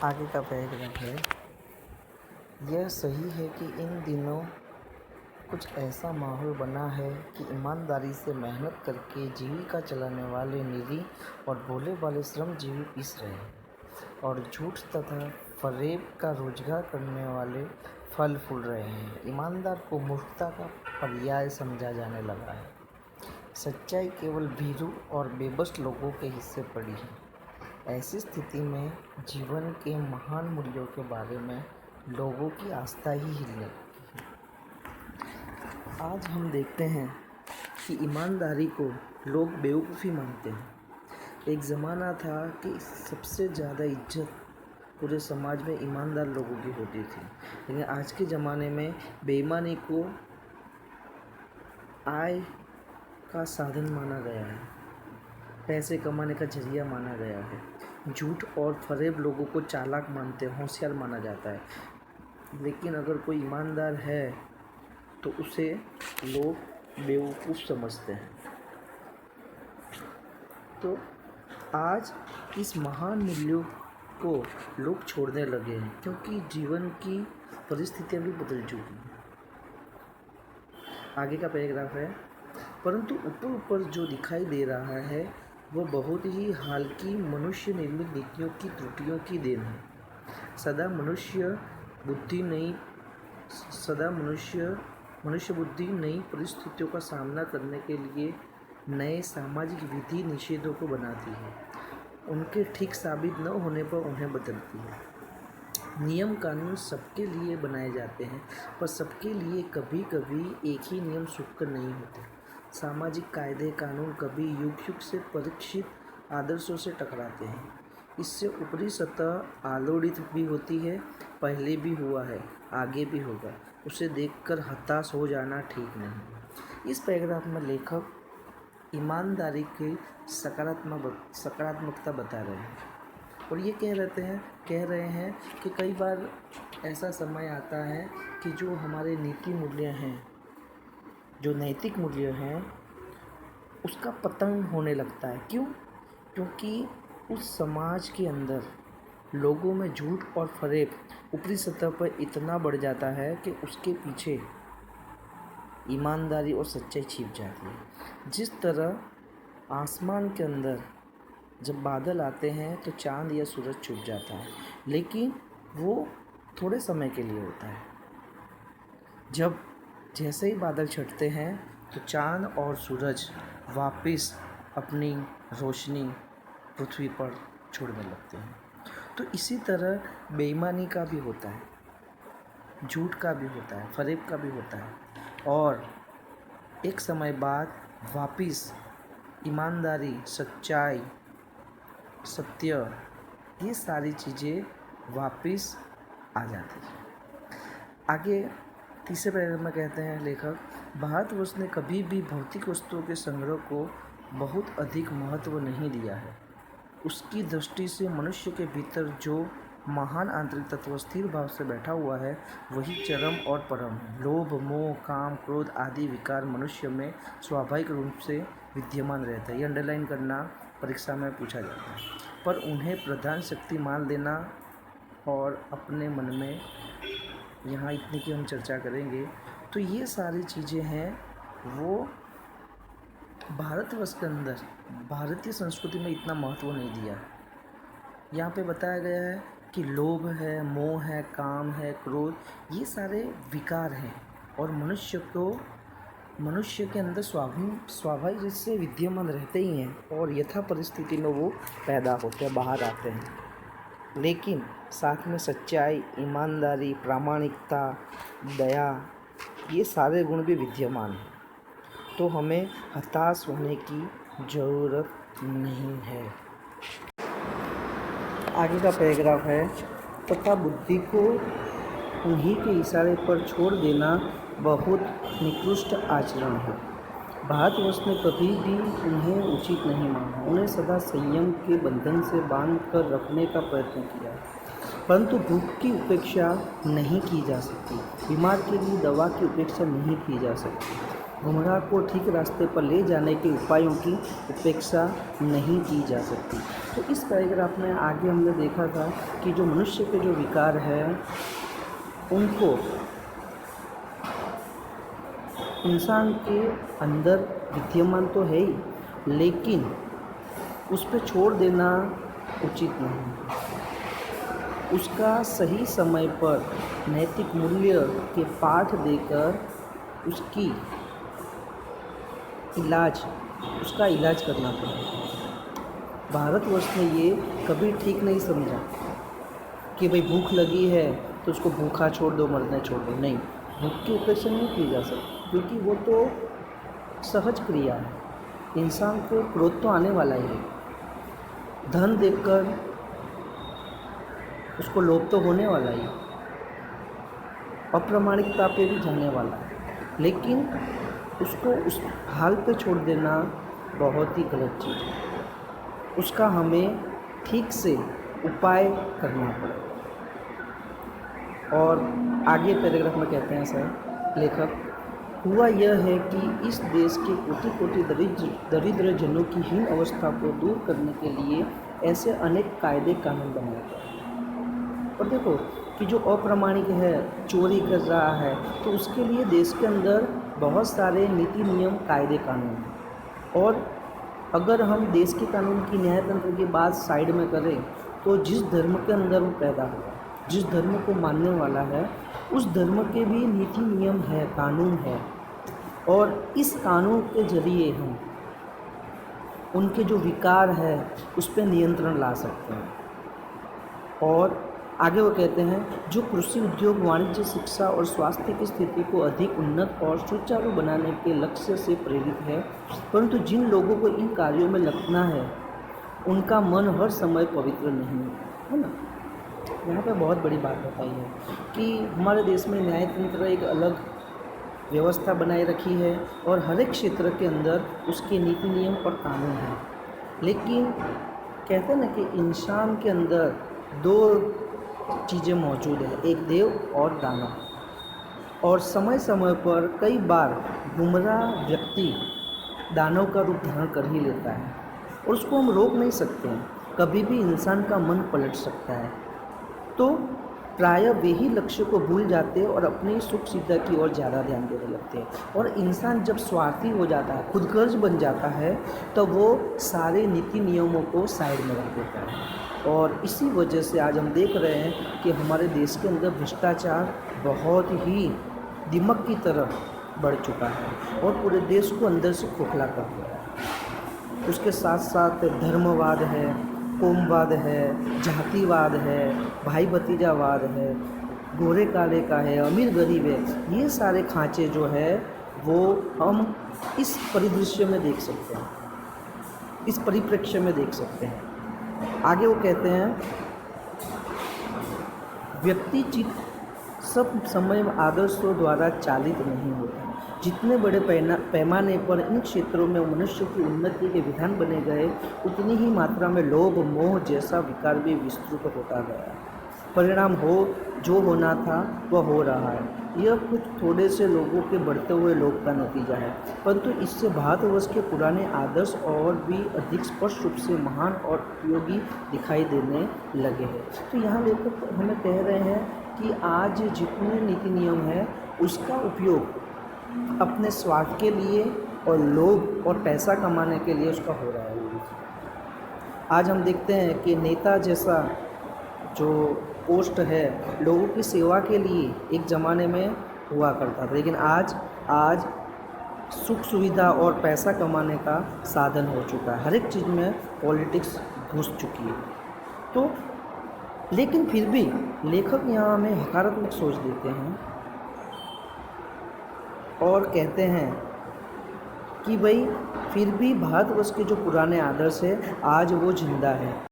आगे का पैराग्राफ है। यह सही है कि इन दिनों कुछ ऐसा माहौल बना है कि ईमानदारी से मेहनत करके जीविका चलाने वाले निरीह और भोले भाले श्रमजीवी पिस रहे हैं और झूठ तथा फरेब का रोजगार करने वाले फल फूल रहे हैं। ईमानदार को मूर्खता का पर्याय समझा जाने लगा है। सच्चाई केवल भीरू और बेबस लोगों के हिस्से पड़ी है। ऐसी स्थिति में जीवन के महान मूल्यों के बारे में लोगों की आस्था ही हिलने लगी है। आज हम देखते हैं कि ईमानदारी को लोग बेवकूफ़ी मानते हैं। एक ज़माना था कि सबसे ज़्यादा इज्जत पूरे समाज में ईमानदार लोगों की होती थी, लेकिन आज के ज़माने में बेईमानी को आय का साधन माना गया है, पैसे कमाने का जरिया माना गया है। झूठ और फरेब लोगों को चालाक मानते हैं, होशियार माना जाता है। लेकिन अगर कोई ईमानदार है तो उसे लोग बेवकूफ़ समझते हैं। तो आज इस महान मूल्यों को लोग छोड़ने लगे हैं क्योंकि जीवन की परिस्थितियाँ भी बदल चुकी हैं। आगे का पैराग्राफ है। परंतु ऊपर ऊपर जो दिखाई दे रहा है वह बहुत ही हाल की मनुष्य निर्मित नीतियों की त्रुटियों की देन है। सदा मनुष्य बुद्धि नई परिस्थितियों का सामना करने के लिए नए सामाजिक विधि निषेधों को बनाती है। उनके ठीक साबित न होने पर उन्हें बदलती है। नियम कानून सबके लिए बनाए जाते हैं, पर सबके लिए कभी कभी एक ही नियम सुखकर नहीं होते। सामाजिक कायदे कानून कभी युग युग से परीक्षित आदर्शों से टकराते हैं। इससे ऊपरी सतह आलोड़ित भी होती है, पहले भी हुआ है, आगे भी होगा। उसे देखकर हताश हो जाना ठीक नहीं। इस पैराग्राफ में लेखक ईमानदारी की सकारात्मकता बता रहे हैं और ये कह रहे हैं कि कई बार ऐसा समय आता है कि जो हमारे नीति मूल्य हैं, जो नैतिक मूल्य हैं, उसका पतन होने लगता है। क्यों? क्योंकि उस समाज के अंदर लोगों में झूठ और फरेब ऊपरी सतह पर इतना बढ़ जाता है कि उसके पीछे ईमानदारी और सच्चाई छिप जाती है। जिस तरह आसमान के अंदर जब बादल आते हैं तो चांद या सूरज छुप जाता है, लेकिन वो थोड़े समय के लिए होता है। जैसे ही बादल छटते हैं तो चांद और सूरज वापस अपनी रोशनी पृथ्वी पर छोड़ने लगते हैं। तो इसी तरह बेईमानी का भी होता है, झूठ का भी होता है, फरेब का भी होता है और एक समय बाद वापस ईमानदारी, सच्चाई, सत्य, ये सारी चीज़ें वापस आ जाती हैं। आगे तीसरे पैराग्राफ में कहते हैं लेखक, भारतवर्ष ने कभी भी भौतिक वस्तुओं के संग्रह को बहुत अधिक महत्व नहीं दिया है। उसकी दृष्टि से मनुष्य के भीतर जो महान आंतरिक तत्व स्थिर भाव से बैठा हुआ है वही चरम और परम है। लोभ, मोह, काम, क्रोध आदि विकार मनुष्य में स्वाभाविक रूप से विद्यमान रहता है। ये अंडरलाइन करना परीक्षा में पूछा जाता है। पर उन्हें प्रधान शक्ति मान लेना और अपने मन में, यहाँ इतनी की हम चर्चा करेंगे, तो ये सारी चीज़ें हैं वो भारतवर्ष के अंदर भारतीय संस्कृति में इतना महत्व नहीं दिया। यहाँ पे बताया गया है कि लोभ है, मोह है, काम है, क्रोध, ये सारे विकार हैं और मनुष्य के अंदर स्वाभाविक रूप से विद्यमान रहते ही हैं और यथा परिस्थिति में वो पैदा होते हैं, बाहर आते हैं। लेकिन साथ में सच्चाई, ईमानदारी, प्रामाणिकता, दया, ये सारे गुण भी विद्यमान हैं। तो हमें हताश होने की ज़रूरत नहीं है। आगे का पैराग्राफ है, तथा बुद्धि को उन्हीं के इशारे पर छोड़ देना बहुत निकृष्ट आचरण है। भारतवर्ष ने कभी भी उन्हें उचित नहीं माना। उन्हें सदा संयम के बंधन से बांध कर रखने का प्रयत्न किया, परंतु भूख की उपेक्षा नहीं की जा सकती, बीमार के लिए दवा की उपेक्षा नहीं की जा सकती। गुमराह को ठीक रास्ते पर ले जाने के उपायों की उपेक्षा नहीं की जा सकती। तो इस पैराग्राफ में आगे हमने देखा था कि जो मनुष्य के जो विकार हैं उनको इंसान के अंदर विद्यमान तो है ही, लेकिन उस पर छोड़ देना उचित नहीं। उसका सही समय पर नैतिक मूल्य के पाठ देकर उसका इलाज करना पड़ेगा। भारतवर्ष ने ये कभी ठीक नहीं समझा कि भाई भूख लगी है तो उसको भूखा छोड़ दो, मरने छोड़ दो। नहीं, भूख की उपेक्षा नहीं की जा सकती, क्योंकि वो तो सहज क्रिया है। इंसान को क्रोध तो आने वाला ही है, धन देखकर उसको लोभ तो होने वाला ही, अप्रामाणिकता पे भी जाने वाला है, लेकिन उसको उस हाल पे छोड़ देना बहुत ही गलत चीज़ है। उसका हमें ठीक से उपाय करना पड़ेगा। और आगे पैराग्राफ में कहते हैं सर लेखक, हुआ यह है कि इस देश के कोटि कोटि दरिद्र जनों की हीन अवस्था को दूर करने के लिए ऐसे अनेक कायदे कानून बनाए गए। और देखो कि जो अप्रामाणिक है, चोरी कर रहा है, तो उसके लिए देश के अंदर बहुत सारे नीति नियम कायदे कानून हैं। और अगर हम देश के कानून की न्यायतंत्र की बात साइड में करें तो जिस धर्म के अंदर वो पैदा हुआ, जिस धर्म को मानने वाला है, उस धर्म के भी नीति नियम है, कानून है। और इस कानून के जरिए हम उनके जो विकार है उस पर नियंत्रण ला सकते हैं। और आगे वो कहते हैं, जो कृषि, उद्योग, वाणिज्य, शिक्षा और स्वास्थ्य की स्थिति को अधिक उन्नत और सुचारू बनाने के लक्ष्य से प्रेरित है, परंतु जिन लोगों को इन कार्यों में लगना है उनका मन हर समय पवित्र नहीं है ना। यहाँ पे बहुत बड़ी बात बताई है कि हमारे देश में न्यायतंत्र एक अलग व्यवस्था बनाए रखी है और हर एक क्षेत्र के अंदर उसके नीति नियम और कानून हैं। लेकिन कहते हैं ना कि इंसान के अंदर दो चीज़ें मौजूद है, एक देव और दानव। और समय समय पर कई बार गुमराह व्यक्ति दानव का रूप धारण कर ही लेता है और उसको हम रोक नहीं सकते हैं। कभी भी इंसान का मन पलट सकता है। तो प्रायः वे ही लक्ष्य को भूल जाते हैं और अपनी सुख सुविधा की ओर ज़्यादा ध्यान देने लगते हैं। और इंसान जब स्वार्थी हो जाता है, खुदगर्ज बन जाता है, तो वो सारे नीति नियमों को साइड में रख देता है। और इसी वजह से आज हम देख रहे हैं कि हमारे देश के अंदर भ्रष्टाचार बहुत ही दिमक की तरह बढ़ चुका है और पूरे देश को अंदर से खोखला कर दिया है। उसके साथ साथ धर्मवाद है, कोमवाद है, जातिवाद है, भाई भतीजावाद है, गोरे काले का है, अमीर गरीब है। ये सारे खांचे जो है वो हम इस परिदृश्य में देख सकते हैं, इस परिप्रेक्ष्य में देख सकते हैं। आगे वो कहते हैं, व्यक्ति चित्त सब समय आदर्शों द्वारा चालित नहीं होता। जितने बड़े पैमाने पर इन क्षेत्रों में मनुष्य की उन्नति के विधान बने गए, उतनी ही मात्रा में लोभ, मोह जैसा विकार भी विस्तृत होता गया। परिणाम जो होना था वह हो रहा है। यह कुछ थोड़े से लोगों के बढ़ते हुए लोभ का नतीजा है, परंतु इससे भारतवर्ष के पुराने आदर्श और भी अधिक स्पष्ट रूप से महान और उपयोगी दिखाई देने लगे हैं। तो यहाँ लेकर हमें कह रहे हैं कि आज जितने नीति नियम हैं उसका उपयोग अपने स्वार्थ के लिए और लोभ और पैसा कमाने के लिए उसका हो रहा है। आज हम देखते हैं कि नेता जैसा जो पोस्ट है लोगों की सेवा के लिए एक ज़माने में हुआ करता था, लेकिन आज सुख सुविधा और पैसा कमाने का साधन हो चुका है। हर एक चीज़ में पॉलिटिक्स घुस चुकी है। तो लेकिन फिर भी लेखक यहाँ हमें सकारात्मक सोच देते हैं और कहते हैं कि भाई फिर भी भारतवर्ष के जो पुराने आदर्श है आज वो जिंदा है।